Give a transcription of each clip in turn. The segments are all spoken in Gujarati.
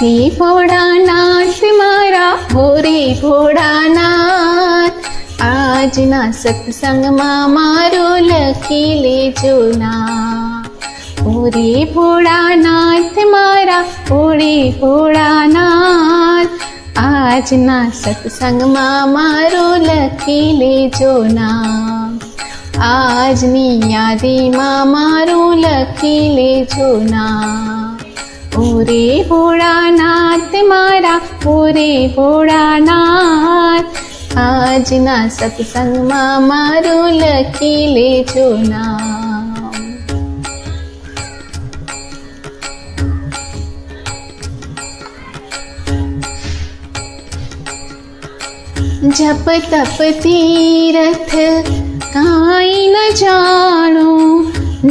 રે ભોળાનાથ મારા હો રે ભોળાનાથ, આજના સત્સંગમાં મારું લખી લેજો ના. ઓ રે ભોળાનાથ મારા હો રે ભોળાનાથ, આજના સત્સંગમાં મારું લખી લેજો ના. આજની યાદીમાં મારું લખી લેજો ના. ઓ રે ભોળાનાથ મારા હો રે ભોળાનાથ, આજના સત્સંગમાં મારું લખી લેજો ના. જપ તપ તીરથ કાંઈ ન જાણું,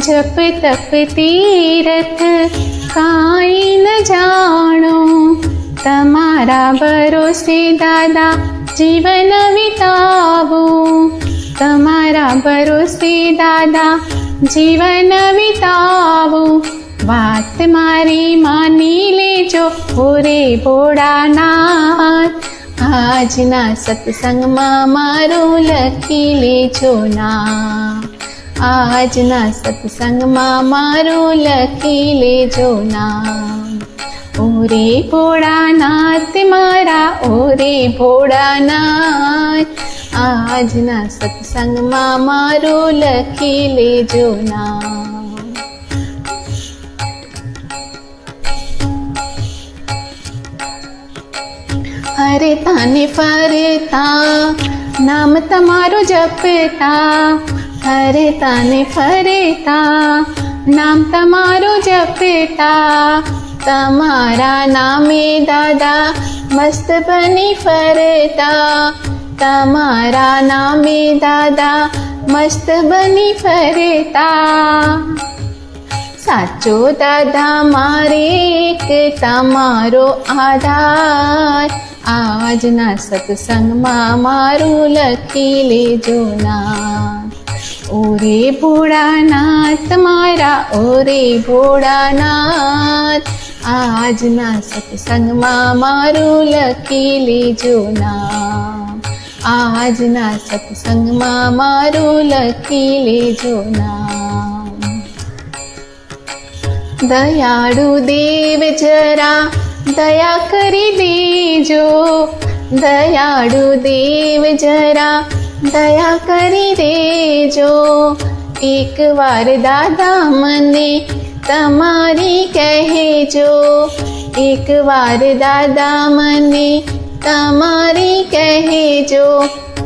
જપ તપ તીરથ કાંઈ ન જાણું, તમારા ભરોસે દાદા જીવન વિતાવું, તમારા ભરોસે દાદા જીવન વિતાવું. વાત મારી માની લેજો હો રે ભોળાનાથ, આજના સત્સંગમાં મારું લખી લેજો ના. આજના સત્સંગમાં મારું લખી લેજો ના. ઓ રે ભોળાનાથ મારા ઓ રે ભોળાનાથ, આજના સત્સંગમાં મારું લખી લેજો ના. હરતા ને ફરતા નામ તમારું જપતા, હરતા ને ફરતા નામ તમારું જપતા, તમારા નામે દાદા મસ્ત બની ફરતા, તમારા નામે દાદા મસ્ત બની ફરતા. સાચો દાદા મારે એક તમારો આધાર, આજના સત્સંગમાં મારું લખી લેજો ના. ઓ રે ભોળાનાથ મારા ઓ રે ભોળાનાથ, આજના સત્સંગમાં મારું લખી લેજો ના. આજના સત્સંગમાં મારું લખી લેજો ના. દયાળુ દેવ જરા દયા કરી દેજો, દયાળુ દેવ જરા દયા કરી દેજો. એકવાર દાદા મને તમારી કહેજો, એકવાર દાદા મને તમારી કહેજો.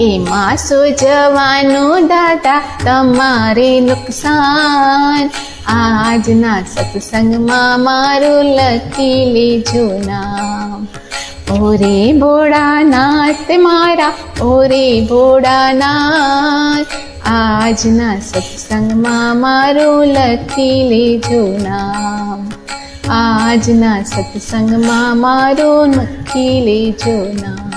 એમાં સોજવાનું દાદા તમારે નુકસાન, આજના સત્સંગમાં મારું લખી લેજો ના. ઓ રે ભોળાનાથ મારા ઓ રે ભોળાનાથ, આજના સત્સંગમાં મારું લખી લેજો ના. આજના સત્સંગમાં મારું લખી લેજો ના.